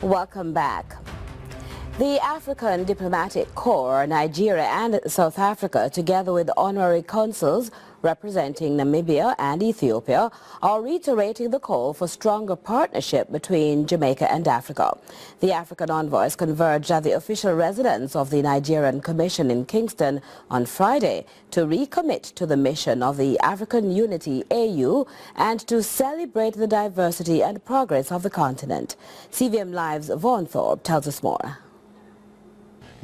Welcome back. The African Diplomatic Corps, Nigeria and South Africa, together with honorary consuls representing Namibia and Ethiopia, are reiterating the call for stronger partnership between Jamaica and Africa. The African envoys converged at the official residence of the Nigerian Commission in Kingston on Friday to recommit to the mission of the African Unity AU and to celebrate the diversity and progress of the continent. CVM Live's Vaughan Thorpe tells us more.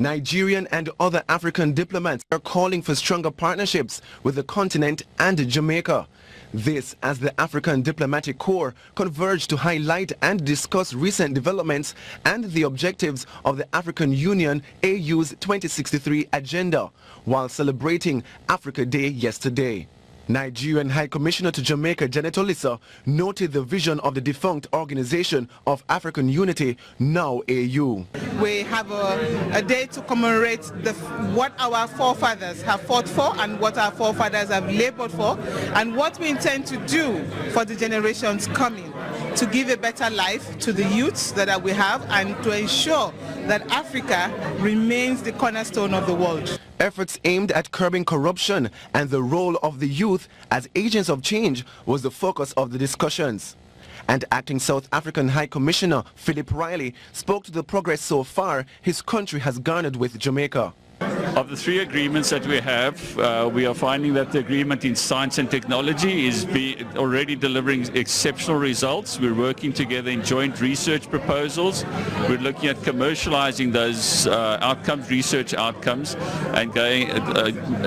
Nigerian and other African diplomats are calling for stronger partnerships with the continent and Jamaica. This as the African Diplomatic Corps converged to highlight and discuss recent developments and the objectives of the African Union AU's 2063 agenda while celebrating Africa Day yesterday. Nigerian High Commissioner to Jamaica, Janet Olisa, noted the vision of the defunct Organization of African Unity, now AU. We have a day to commemorate what our forefathers have fought for and what our forefathers have labored for and what we intend to do for the generations coming to give a better life to the youths that we have and to ensure that Africa remains the cornerstone of the world. Efforts aimed at curbing corruption and the role of the youth as agents of change was the focus of the discussions. And acting South African High Commissioner Philip Riley spoke to the progress so far his country has garnered with Jamaica. Of the three agreements that we have, we are finding that the agreement in science and technology is already delivering exceptional results. We're working together in joint research proposals. We're looking at commercializing those research outcomes, and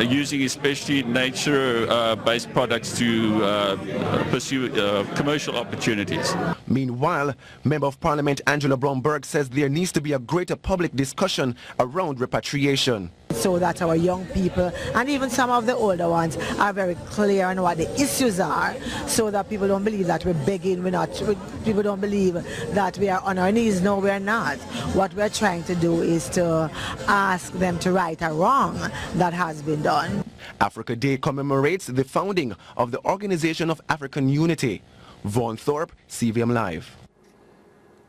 using especially nature-based products to pursue commercial opportunities. Meanwhile, Member of Parliament Angela Brown-Burke says there needs to be a greater public discussion around repatriation. So that our young people and even some of the older ones are very clear on what the issues are, so that people don't believe that we're begging, people don't believe that we are on our knees. No, we're not. What we're trying to do is to ask them to right a wrong that has been done. Africa Day commemorates the founding of the Organization of African Unity. Vaughan Thorpe, CVM Live.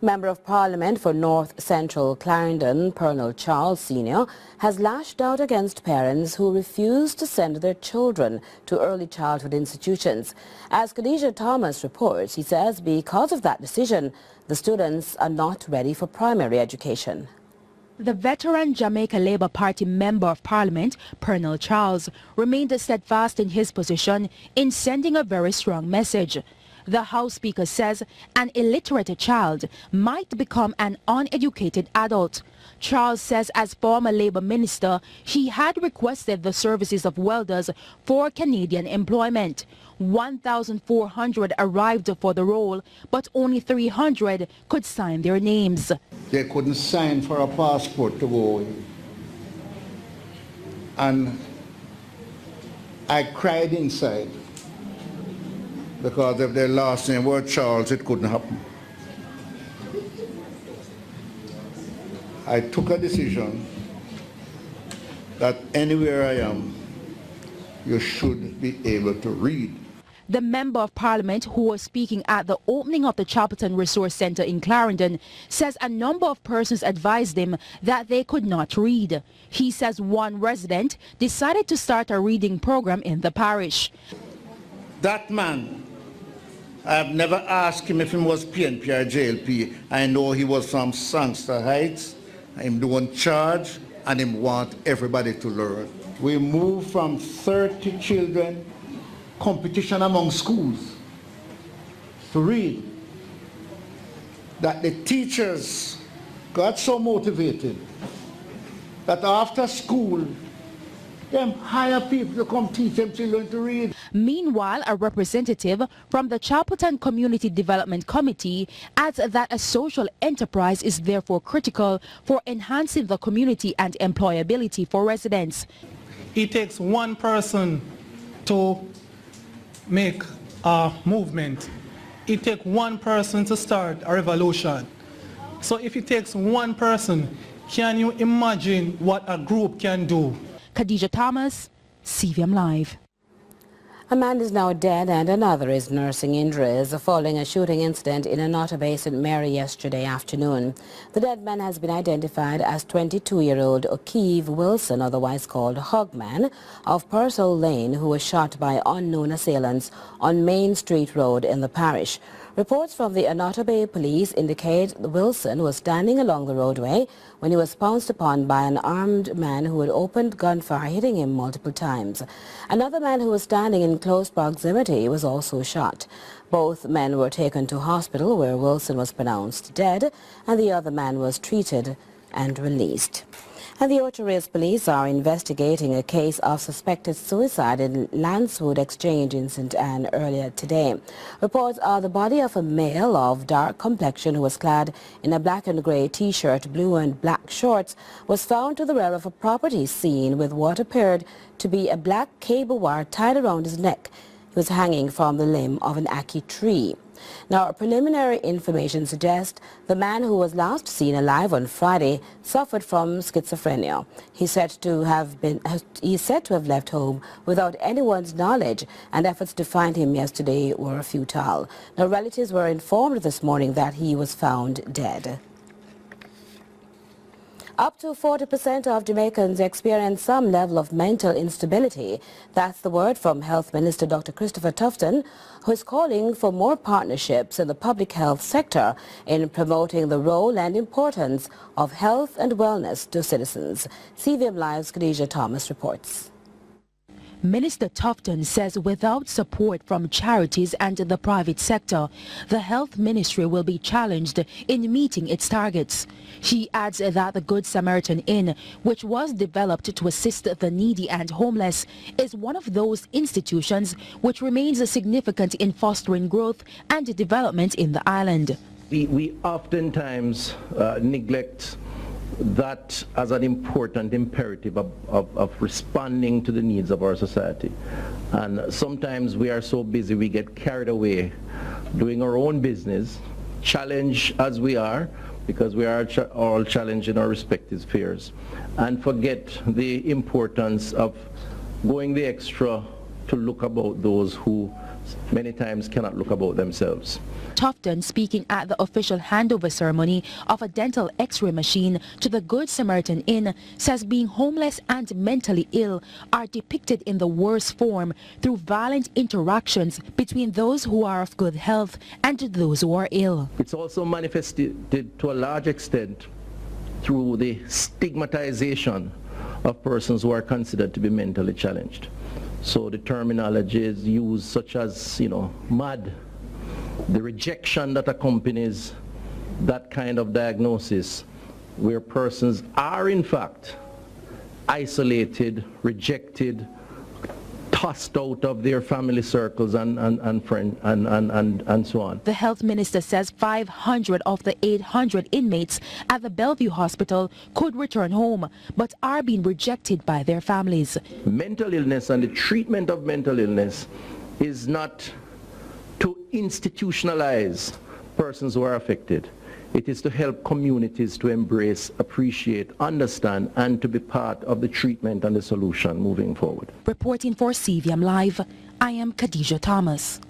Member of Parliament for North Central Clarendon, Pernell Charles Sr., has lashed out against parents who refuse to send their children to early childhood institutions. As Khadija Thomas reports, he says because of that decision, the students are not ready for primary education. The veteran Jamaica Labour Party Member of Parliament, Pernell Charles, remained steadfast in his position in sending a very strong message. The House Speaker says an illiterate child might become an uneducated adult. Charles says as former Labour Minister, he had requested the services of welders for Canadian employment. 1,400 arrived for the role, but only 300 could sign their names. They couldn't sign for a passport to go. And I cried inside, because if their last name were Charles, it couldn't happen. I took a decision that anywhere I am, you should be able to read. The Member of Parliament, who was speaking at the opening of the Chapelton Resource Centre in Clarendon, says a number of persons advised him that they could not read. He says one resident decided to start a reading program in the parish. That man, I've never asked him if he was PNP or JLP. I know he was from Sangster Heights. Him doing charge and him want everybody to learn. We moved from 30 children, competition among schools, to read. That the teachers got so motivated that after school, them hire people to come teach them children to read. Meanwhile, a representative from the Chapelton Community Development Committee adds that a social enterprise is therefore critical for enhancing the community and employability for residents. It takes one person to make a movement. It takes one person to start a revolution. So if it takes one person, can you imagine what a group can do? Khadija Thomas, CVM Live. A man is now dead and another is nursing injuries following a shooting incident in Anota Bay, St. Mary yesterday afternoon. The dead man has been identified as 22-year-old O'Keefe Wilson, otherwise called Hogman, of Purcell Lane, who was shot by unknown assailants on Main Street Road in the parish. Reports from the Anota Bay police indicate Wilson was standing along the roadway when he was pounced upon by an armed man who had opened gunfire, hitting him multiple times. Another man who was standing in close proximity was also shot. Both men were taken to hospital where Wilson was pronounced dead and the other man was treated and released. And the Ocho Rios police are investigating a case of suspected suicide in Lancewood Exchange in St. Anne earlier today. Reports are the body of a male of dark complexion who was clad in a black and grey t-shirt, blue and black shorts, was found to the rear of a property scene with what appeared to be a black cable wire tied around his neck. He was hanging from the limb of an ackee tree. Now, preliminary information suggests the man who was last seen alive on Friday suffered from schizophrenia. He's said to have left home without anyone's knowledge, and efforts to find him yesterday were futile. Now, relatives were informed this morning that he was found dead. Up to 40% of Jamaicans experience some level of mental instability. That's the word from Health Minister Dr. Christopher Tufton, who is calling for more partnerships in the public health sector in promoting the role and importance of health and wellness to citizens. CVM Live's Khadija Thomas reports. Minister Tufton says without support from charities and the private sector, the Health Ministry will be challenged in meeting its targets. She adds that the Good Samaritan Inn, which was developed to assist the needy and homeless, is one of those institutions which remains significant in fostering growth and development in the island. We oftentimes neglect that as an important imperative of responding to the needs of our society. And sometimes we are so busy we get carried away doing our own business, challenged as we are, because we are all challenged in our respective spheres, and forget the importance of going the extra to look about those who many times cannot look about themselves. Tufton, speaking at the official handover ceremony of a dental x-ray machine to the Good Samaritan Inn, says being homeless and mentally ill are depicted in the worst form through violent interactions between those who are of good health and those who are ill. It's also manifested to a large extent through the stigmatization of persons who are considered to be mentally challenged. So the terminologies used such as, mad, the rejection that accompanies that kind of diagnosis, where persons are in fact isolated, rejected, tossed out of their family circles and friends and so on. The health minister says 500 of the 800 inmates at the Bellevue Hospital could return home, but are being rejected by their families. Mental illness and the treatment of mental illness is not to institutionalize persons who are affected. It is to help communities to embrace, appreciate, understand, and to be part of the treatment and the solution moving forward. Reporting for CVM Live, I am Khadija Thomas.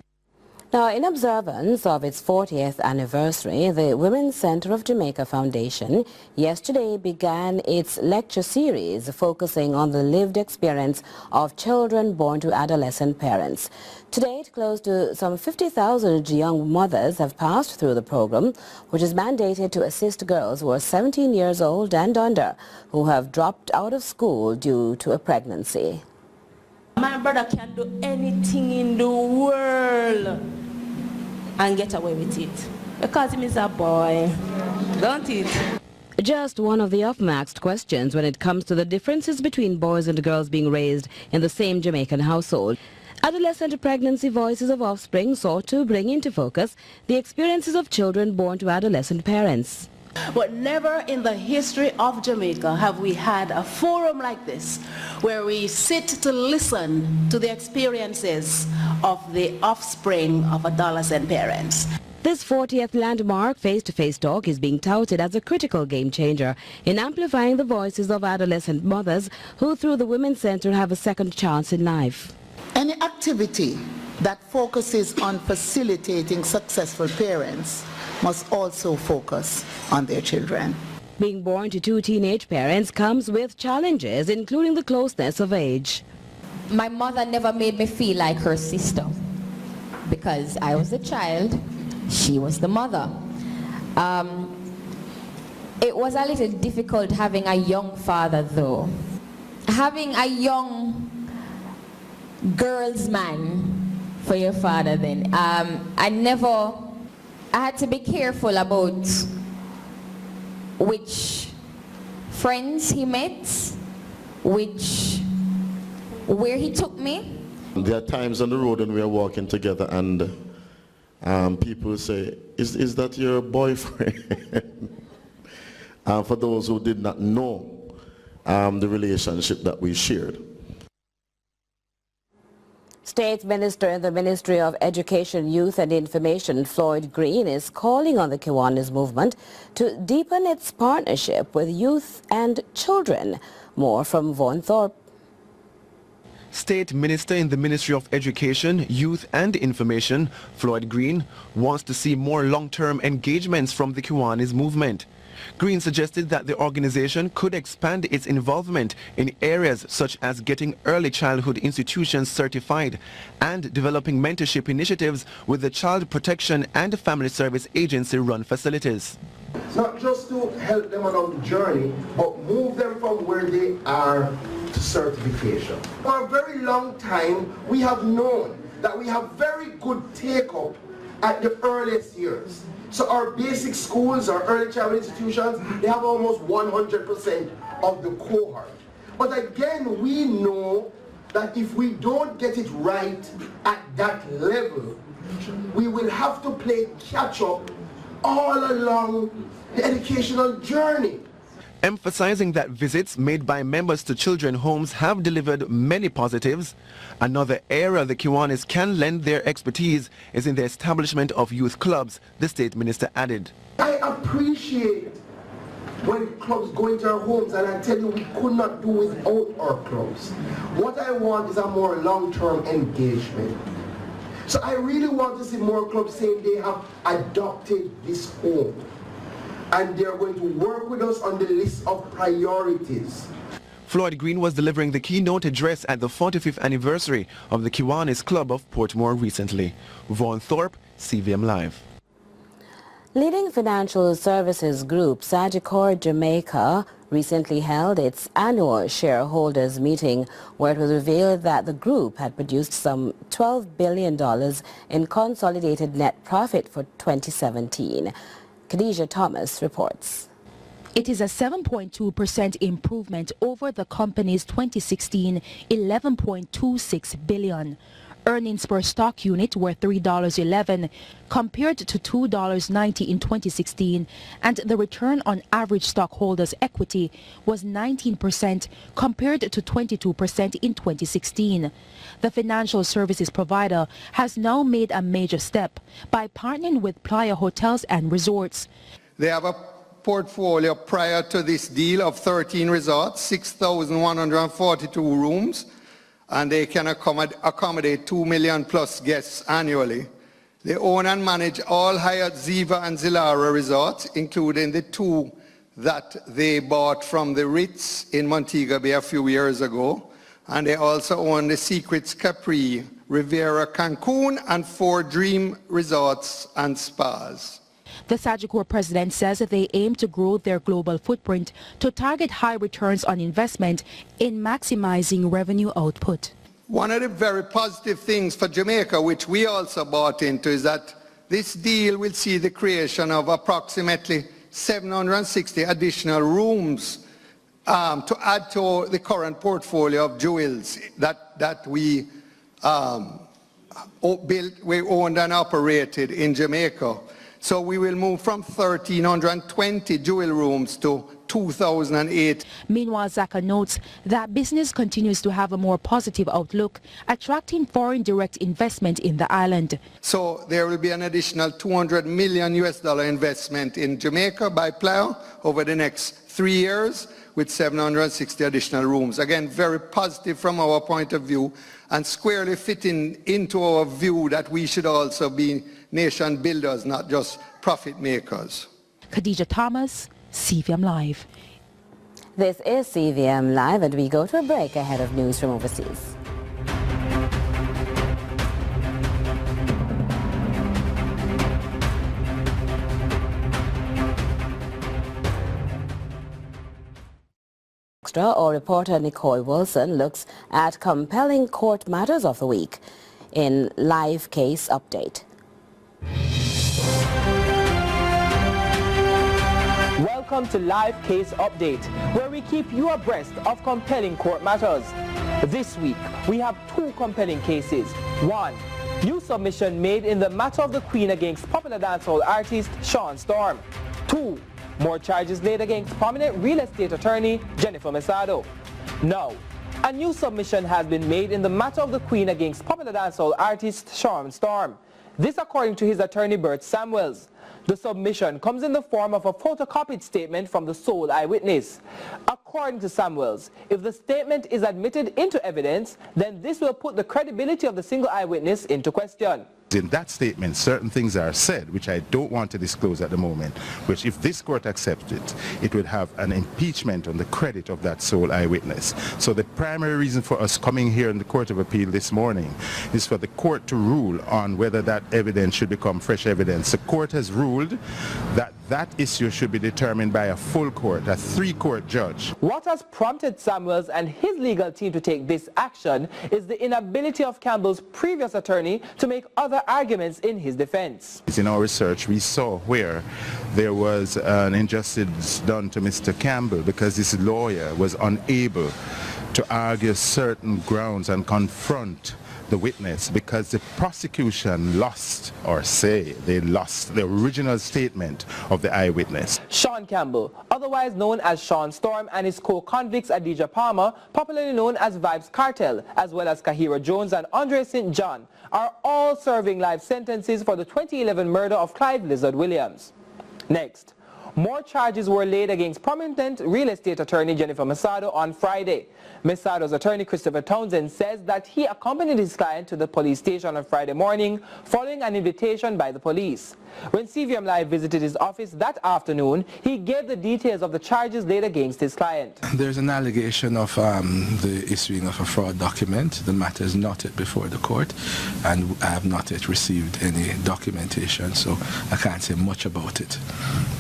Now, in observance of its 40th anniversary, the Women's Center of Jamaica Foundation yesterday began its lecture series focusing on the lived experience of children born to adolescent parents. To date, close to some 50,000 young mothers have passed through the program, which is mandated to assist girls who are 17 years old and under who have dropped out of school due to a pregnancy. My brother can do anything in the world and get away with it because he is a boy, don't it? Just one of the oft-asked questions when it comes to the differences between boys and girls being raised in the same Jamaican household. Adolescent Pregnancy Voices of Offspring sought to bring into focus the experiences of children born to adolescent parents. But never in the history of Jamaica have we had a forum like this where we sit to listen to the experiences of the offspring of adolescent parents. This 40th landmark face-to-face talk is being touted as a critical game-changer in amplifying the voices of adolescent mothers who through the Women's Center have a second chance in life. Any activity that focuses on facilitating successful parents must also focus on their children. Being born to two teenage parents comes with challenges, including the closeness of age. My mother never made me feel like her sister because I was the child, she was the mother. It was a little difficult having a young father though. Having a young girl's man for your father then. I had to be careful about which friends he met, where he took me. There are times on the road when we are walking together and people say, is that your boyfriend? For those who did not know the relationship that we shared. State Minister in the Ministry of Education, Youth and Information, Floyd Green, is calling on the Kiwanis movement to deepen its partnership with youth and children. More from Vaughan Thorpe. State Minister in the Ministry of Education, Youth and Information, Floyd Green, wants to see more long-term engagements from the Kiwanis movement. Green suggested that the organization could expand its involvement in areas such as getting early childhood institutions certified and developing mentorship initiatives with the Child Protection and Family Service Agency run facilities. Not just to help them along the journey, but move them from where they are to certification. For a very long time, we have known that we have very good take-up at the earliest years. So our basic schools, our early childhood institutions, they have almost 100% of the cohort. But again, we know that if we don't get it right at that level, we will have to play catch-up all along the educational journey. Emphasizing that visits made by members to children's homes have delivered many positives. Another area the Kiwanis can lend their expertise is in the establishment of youth clubs, the State Minister added. I appreciate when clubs go into our homes, and I tell you, we could not do without our clubs. What I want is a more long-term engagement. So I really want to see more clubs saying they have adopted this home, and they're going to work with us on the list of priorities. Floyd Green was delivering the keynote address at the 45th anniversary of the Kiwanis Club of Portmore recently. Vaughan Thorpe, CVM Live. Leading financial services group Sagicor Jamaica recently held its annual shareholders meeting, where it was revealed that the group had produced some $12 billion in consolidated net profit for 2017. Khadija Thomas reports. It is a 7.2% improvement over the company's 2016 $11.26 billion. Earnings per stock unit were $3.11 compared to $2.90 in 2016, and the return on average stockholders' equity was 19% compared to 22% in 2016. The financial services provider has now made a major step by partnering with Playa Hotels and Resorts. They have a portfolio prior to this deal of 13 resorts, 6,142 rooms, and they can accommodate 2 million plus guests annually. They own and manage all Hyatt, Ziva and Zilara resorts, including the 2 that they bought from the Ritz in Montego Bay a few years ago. And they also own the Secrets Capri, Riviera Cancun, and 4 Dream resorts and spas. The Sagicor president says that they aim to grow their global footprint to target high returns on investment in maximizing revenue output. One of the very positive things for Jamaica, which we also bought into, is that this deal will see the creation of approximately 760 additional rooms to add to the current portfolio of jewels that we owned and operated in Jamaica. So we will move from 1,320 jewel rooms to 2008. Meanwhile, Zaka notes that business continues to have a more positive outlook, attracting foreign direct investment in the island. So there will be an additional $200 million investment in Jamaica by Playa over the next 3 years with 760 additional rooms. Again, very positive from our point of view and squarely fitting into our view that we should also be nation builders, not just profit makers. Khadija Thomas, CVM Live. This is CVM Live, and we go to a break ahead of news from overseas. Or reporter Nicole Wilson looks at compelling court matters of the week in Live Case Update. Welcome to Live Case Update, where we keep you abreast of compelling court matters. This week, we have two compelling cases. One, new submission made in the matter of the Queen against popular dancehall artist Sean Storm. Two, more charges laid against prominent real estate attorney Jennifer Mesado. Now, a new submission has been made in the matter of the Queen against popular dancehall artist Sean Storm. This according to his attorney Bert Samuels. The submission comes in the form of a photocopied statement from the sole eyewitness. According to Samuels, if the statement is admitted into evidence, then this will put the credibility of the single eyewitness into question. In that statement, certain things are said, which I don't want to disclose at the moment, which if this court accepts it, it would have an impeachment on the credit of that sole eyewitness. So the primary reason for us coming here in the Court of Appeal this morning is for the court to rule on whether that evidence should become fresh evidence. The court has ruled that that issue should be determined by a full court, a three-court judge. What has prompted Samuels and his legal team to take this action is the inability of Campbell's previous attorney to make other arguments in his defense. In our research, we saw where there was an injustice done to Mr. Campbell because this lawyer was unable to argue certain grounds and confront the witness because the prosecution lost, or say they lost, the original statement of the eyewitness. Sean Campbell, otherwise known as Sean Storm, and his co-convicts Adidja Palmer, popularly known as Vibes Cartel, as well as Kahira Jones and Andre St. John, are all serving life sentences for the 2011 murder of Clive Lizard Williams. Next, more charges were laid against prominent real estate attorney Jennifer Mesado on Friday. Mesado's attorney Christopher Townsend says that he accompanied his client to the police station on Friday morning following an invitation by the police. When CVM Live visited his office that afternoon, he gave the details of the charges laid against his client. There's an allegation of the issuing of a fraud document. The matter is not yet before the court, and I have not yet received any documentation, so I can't say much about it.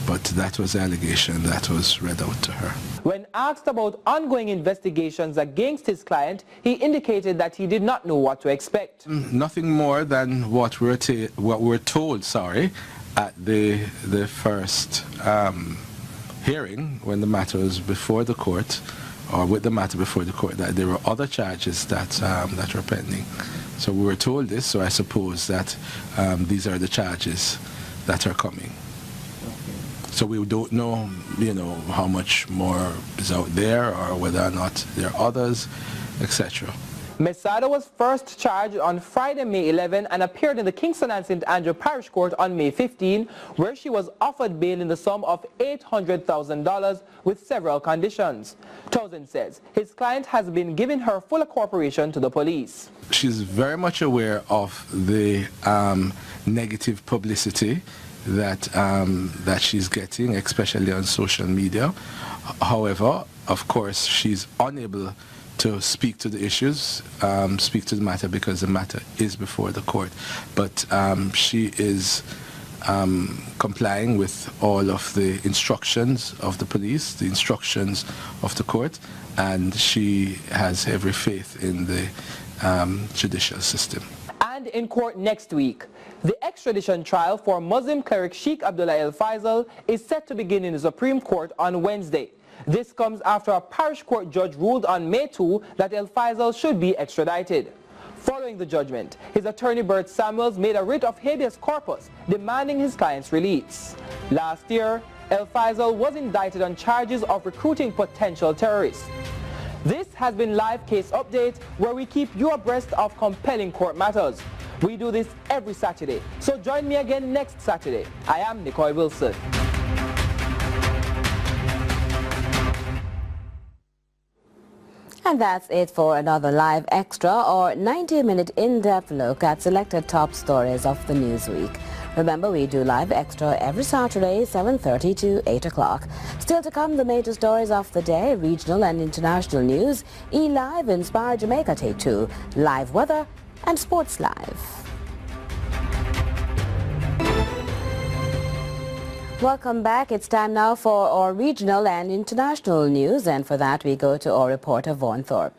But that was the allegation that was read out to her. When asked about ongoing investigations against his client, he indicated that he did not know what to expect. Nothing more than what we're told, at the first hearing when the matter was before the court, or with the matter before the court, that there were other charges that were pending. So we were told this, so I suppose that these are the charges that are coming. So we don't know, how much more is out there or whether or not there are others, etc. Mesado was first charged on Friday, May 11 and appeared in the Kingston and St. Andrew Parish Court on May 15, where she was offered bail in the sum of $800,000 with several conditions. Townsend says his client has been giving her full cooperation to the police. She's very much aware of the negative publicity that she's getting, especially on social media. However, of course, she's unable to speak to the issues, speak to the matter, because the matter is before the court. But she is complying with all of the instructions of the police, the instructions of the court, and she has every faith in the judicial system. And in court next week, the extradition trial for Muslim cleric Sheikh Abdullah El Faisal is set to begin in the Supreme Court on Wednesday. This comes after a parish court judge ruled on May 2 that El Faisal should be extradited. Following the judgment, his attorney Bert Samuels made a writ of habeas corpus demanding his client's release. Last year, El Faisal was indicted on charges of recruiting potential terrorists. This has been Live Case Update, where we keep you abreast of compelling court matters. We do this every Saturday, so join me again next Saturday. I am Nicole Wilson. And that's it for another Live Extra, or 90-minute in-depth look at selected top stories of the news week. Remember, we do Live Extra every Saturday, 7:30 to 8 o'clock. Still to come, the major stories of the day, regional and international news, E-Live, Inspire Jamaica Take 2, live weather, and Sports Live. Welcome back. It's time now for our regional and international news, and for that we go to our reporter Vaughn Thorpe.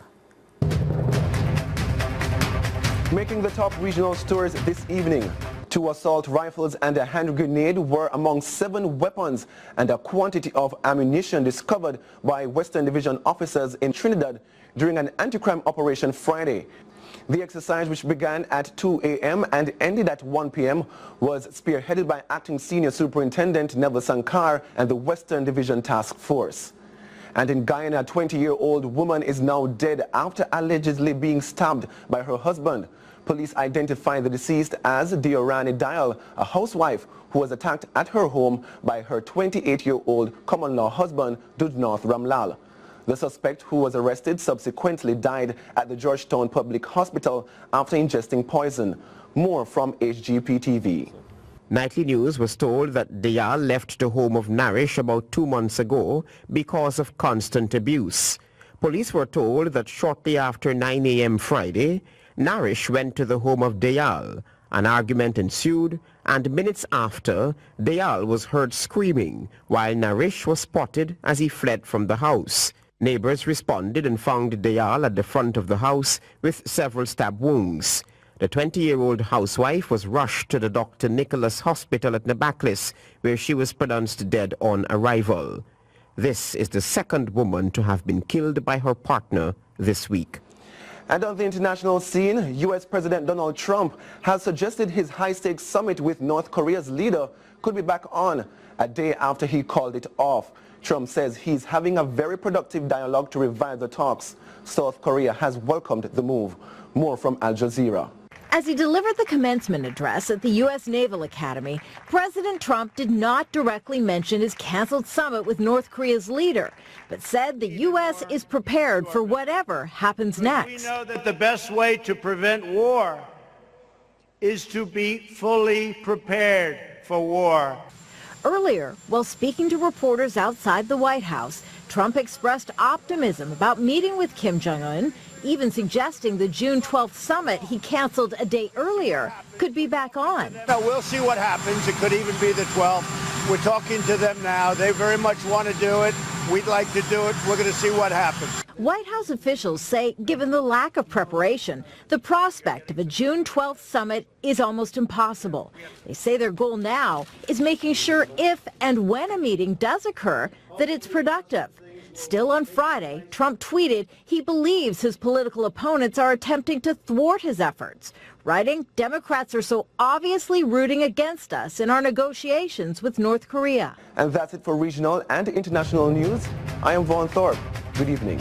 Making the top regional stories this evening, 2 assault rifles and a hand grenade were among 7 weapons and a quantity of ammunition discovered by Western Division officers in Trinidad during an anti-crime operation Friday. The exercise, which began at 2 a.m. and ended at 1 p.m., was spearheaded by Acting Senior Superintendent Neville Sankar and the Western Division Task Force. And in Guyana, a 20-year-old woman is now dead after allegedly being stabbed by her husband. Police identified the deceased as Diorani Dial, a housewife who was attacked at her home by her 28-year-old common-law husband, Dudnorth Ramlal. The suspect, who was arrested, subsequently died at the Georgetown Public Hospital after ingesting poison. More from HGP TV. Nightly News was told that Dial left the home of Narish about 2 months ago because of constant abuse. Police were told that shortly after 9 a.m. Friday, Narish went to the home of Dial. An argument ensued, and minutes after, Dial was heard screaming, while Narish was spotted as he fled from the house. Neighbors responded and found Dial at the front of the house with several stab wounds. The 20-year-old housewife was rushed to the Dr. Nicholas Hospital at Nabaklis, where she was pronounced dead on arrival. This is the second woman to have been killed by her partner this week. And on the international scene, U.S. President Donald Trump has suggested his high-stakes summit with North Korea's leader could be back on a day after he called it off. Trump says he's having a very productive dialogue to revive the talks. South Korea has welcomed the move. More from Al Jazeera. As he delivered the commencement address at the U.S. Naval Academy, President Trump did not directly mention his canceled summit with North Korea's leader, but said the U.S. is prepared for whatever happens next. We know that the best way to prevent war is to be fully prepared for war. Earlier, while speaking to reporters outside the White House, Trump expressed optimism about meeting with Kim Jong-un, even suggesting the June 12th summit he canceled a day earlier could be back on. Now, we'll see what happens. It could even be the 12th. We're talking to them now. They very much want to do it. We'd like to do it. We're going to see what happens. White House officials say, given the lack of preparation, the prospect of a June 12th summit is almost impossible. They say their goal now is making sure if and when a meeting does occur, that it's productive. Still on Friday, Trump tweeted he believes his political opponents are attempting to thwart his efforts, writing, "Democrats are so obviously rooting against us in our negotiations with North Korea." And that's it for regional and international news. I am Vaughn Thorpe. Good evening.